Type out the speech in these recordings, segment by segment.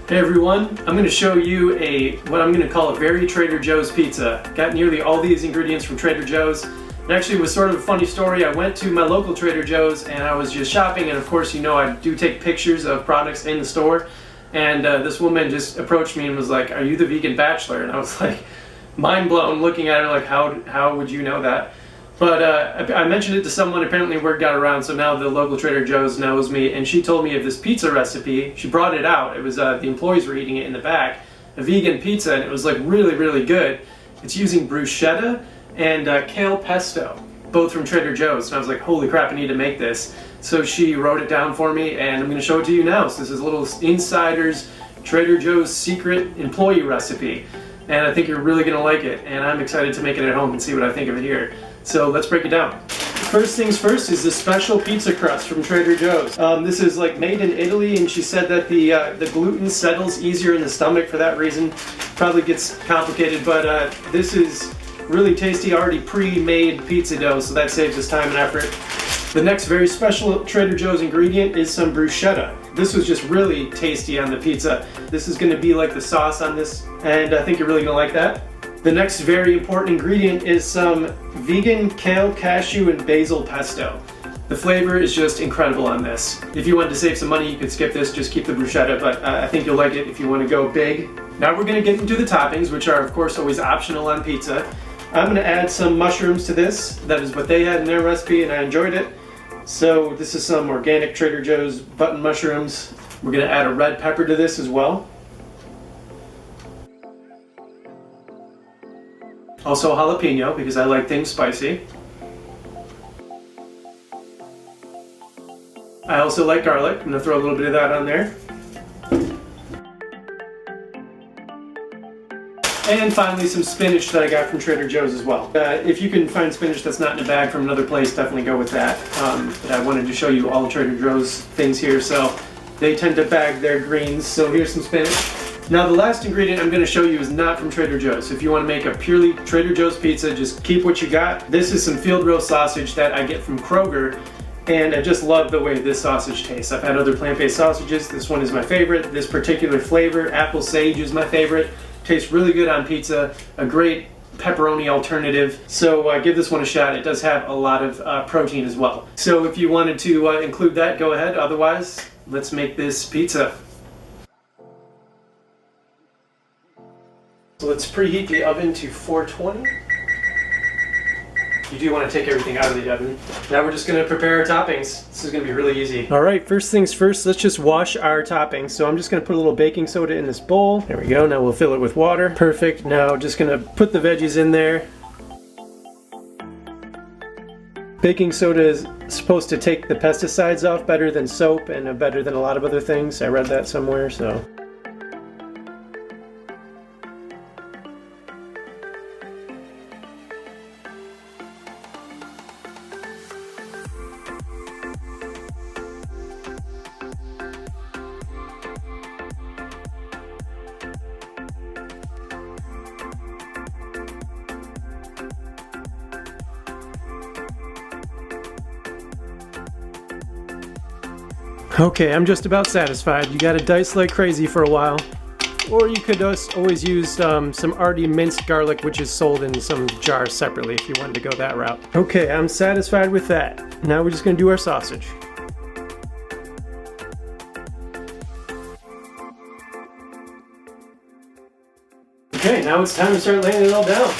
Hey everyone, I'm going to show you what I'm going to call a very Trader Joe's pizza. Got nearly all these ingredients from Trader Joe's. It actually was sort of a funny story. I went to my local Trader Joe's and I was just shopping, and of course you know I do take pictures of products in the store, and this woman just approached me and was like, "Are you the vegan bachelor?" And I was like mind blown looking at her like, how would you know that? But I mentioned it to someone, apparently word got around, so now the local Trader Joe's knows me, and she told me of this pizza recipe. She brought it out. It was, the employees were eating it in the back, a vegan pizza, and it was like really good. It's using bruschetta and kale pesto, both from Trader Joe's, and I was like, holy crap, I need to make this. So she wrote it down for me, and I'm going to show it to you now. So this is a little insider's Trader Joe's secret employee recipe, and I think you're really going to like it, and I'm excited to make it at home and see what I think of it here. So let's break it down. First things first is the special pizza crust from Trader Joe's. This is like made in Italy, and she said that the gluten settles easier in the stomach for that reason. Probably gets complicated, but this is really tasty, already pre-made pizza dough, so that saves us time and effort. The next very special Trader Joe's ingredient is some bruschetta. This was just really tasty on the pizza. This is going to be like the sauce on this, and I think you're really going to like that. The next very important ingredient is some vegan kale, cashew, and basil pesto. The flavor is just incredible on this. If you wanted to save some money, you could skip this, just keep the bruschetta, but I think you'll like it if you want to go big. Now we're going to get into the toppings, which are of course always optional on pizza. I'm going to add some mushrooms to this. That is what they had in their recipe, and I enjoyed it. So this is some organic Trader Joe's button mushrooms. We're going to add a red pepper to this as well. Also jalapeno, because I like things spicy. I also like garlic. I'm going to throw a little bit of that on there. And finally some spinach that I got from Trader Joe's as well. If you can find spinach that's not in a bag from another place, definitely go with that. But I wanted to show you all Trader Joe's things here, so they tend to bag their greens. So here's some spinach. Now the last ingredient I'm going to show you is not from Trader Joe's. If you want to make a purely Trader Joe's pizza, just keep what you got. This is some field roast sausage that I get from Kroger, and I just love the way this sausage tastes. I've had other plant-based sausages. This one is my favorite. This particular flavor, apple sage, is my favorite. Tastes really good on pizza. A great pepperoni alternative. So give this one a shot. It does have a lot of protein as well. So if you wanted to include that, go ahead. Otherwise, let's make this pizza. So let's preheat the oven to 420. You do want to take everything out of the oven. Now we're just going to prepare our toppings. This is going to be really easy. Alright, first things first, let's just wash our toppings. So I'm just going to put a little baking soda in this bowl. There we go, now we'll fill it with water. Perfect, now just going to put the veggies in there. Baking soda is supposed to take the pesticides off better than soap and better than a lot of other things. I read that somewhere, so... Okay, I'm just about satisfied. You gotta dice like crazy for a while. Or you could always use some already minced garlic, which is sold in some jars separately if you wanted to go that route. Okay, I'm satisfied with that. Now we're just gonna do our sausage. Okay, now it's time to start laying it all down.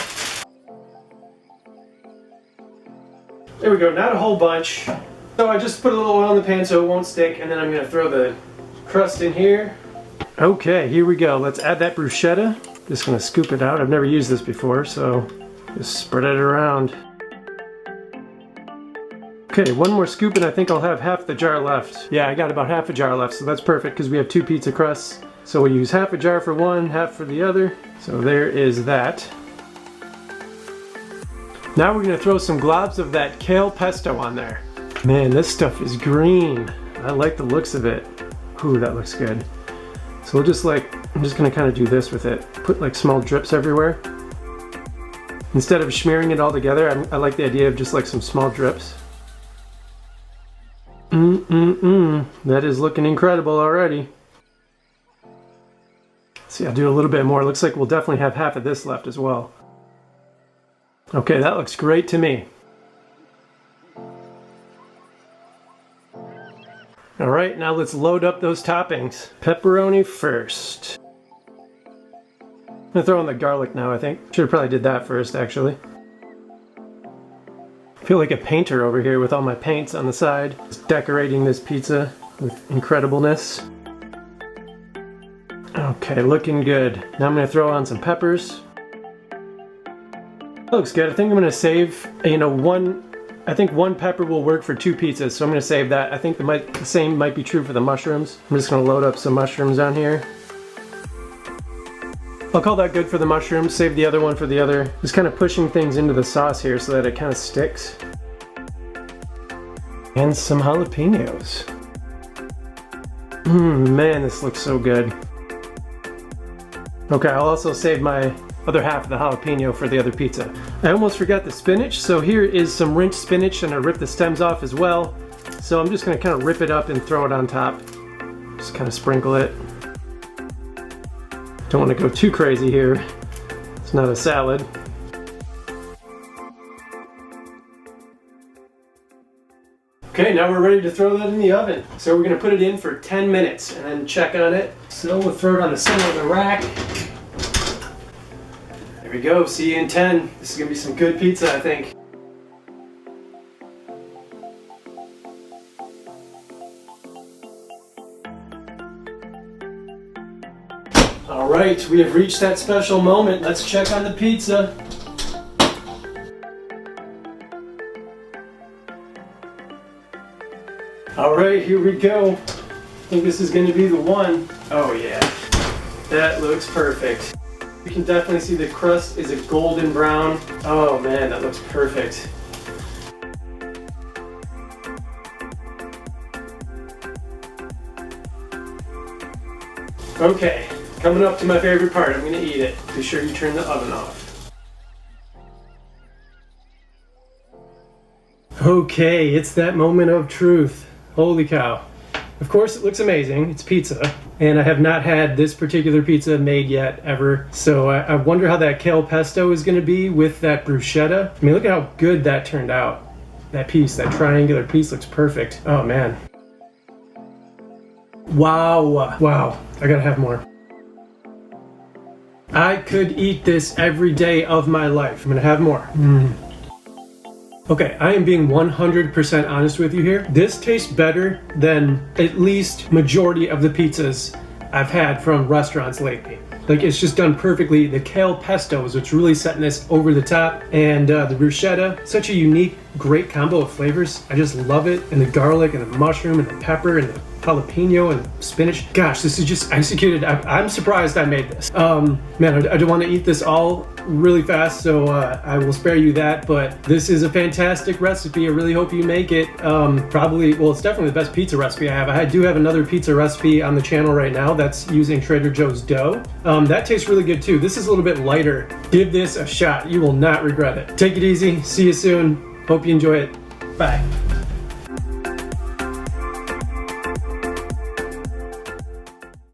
There we go, not a whole bunch. So I just put a little oil in the pan so it won't stick, and then I'm going to throw the crust in here. Okay, here we go. Let's add that bruschetta. Just going to scoop it out. I've never used this before, so just spread it around. Okay, one more scoop and I think I'll have half the jar left. Yeah, I got about half a jar left, so that's perfect because we have 2 pizza crusts. So we'll use half a jar for one, half for the other. So there is that. Now we're going to throw some globs of that kale pesto on there. Man, this stuff is green. I like the looks of it. Ooh, that looks good. So we'll just I'm just gonna kind of do this with it. Put like small drips everywhere. Instead of smearing it all together, I like the idea of just like some small drips. That is looking incredible already. See, I'll do a little bit more. It looks like we'll definitely have half of this left as well. Okay, that looks great to me. All right, now let's load up those toppings. Pepperoni first. I'm gonna throw in the garlic now, I think. Should have probably did that first, actually. I feel like a painter over here with all my paints on the side. Just decorating this pizza with incredibleness. Okay, looking good. Now I'm gonna throw on some peppers. That looks good. I think I'm gonna save, I think one pepper will work for 2 pizzas, so I'm gonna save that. I think the same might be true for the mushrooms. I'm just gonna load up some mushrooms on here. I'll call that good for the mushrooms, save the other one for the other. Just kind of pushing things into the sauce here so that it kind of sticks. And some jalapenos. Man, this looks so good. Okay, I'll also save my other half of the jalapeno for the other pizza. I almost forgot the spinach, so here is some rinsed spinach, and I ripped the stems off as well. So I'm just gonna kind of rip it up and throw it on top. Just kind of sprinkle it. Don't want to go too crazy here. It's not a salad. Okay, now we're ready to throw that in the oven. So we're gonna put it in for 10 minutes and then check on it. So we'll throw it on the center of the rack. There we go, see you in 10. This is gonna be some good pizza, I think. All right, we have reached that special moment. Let's check on the pizza. All right, here we go. I think this is gonna be the one. Oh yeah, that looks perfect. You can definitely see the crust is a golden brown. Oh man, that looks perfect. Okay, coming up to my favorite part. I'm gonna eat it. Be sure you turn the oven off. Okay, it's that moment of truth. Holy cow. Of course, it looks amazing. It's pizza. And I have not had this particular pizza made yet, ever. So I wonder how that kale pesto is going to be with that bruschetta. I mean, look at how good that turned out. That piece, that triangular piece looks perfect. Oh, man. Wow. Wow. I gotta have more. I could eat this every day of my life. I'm gonna have more. Okay, I am being 100% honest with you here. This tastes better than at least majority of the pizzas I've had from restaurants lately. Like, it's just done perfectly. The kale pesto is what's really setting this over the top. And the bruschetta, such a unique, great combo of flavors. I just love it. And the garlic and the mushroom and the pepper and the jalapeno and spinach. Gosh, this is just executed. I'm surprised I made this. Man, I don't want to eat this all really fast, so I will spare you that, but this is a fantastic recipe. I really hope you make it. Probably, well, it's definitely the best pizza recipe I have. I do have another pizza recipe on the channel right now that's using Trader Joe's dough. That tastes really good too. This is a little bit lighter. Give this a shot. You will not regret it. Take it easy. See you soon. Hope you enjoy it. Bye.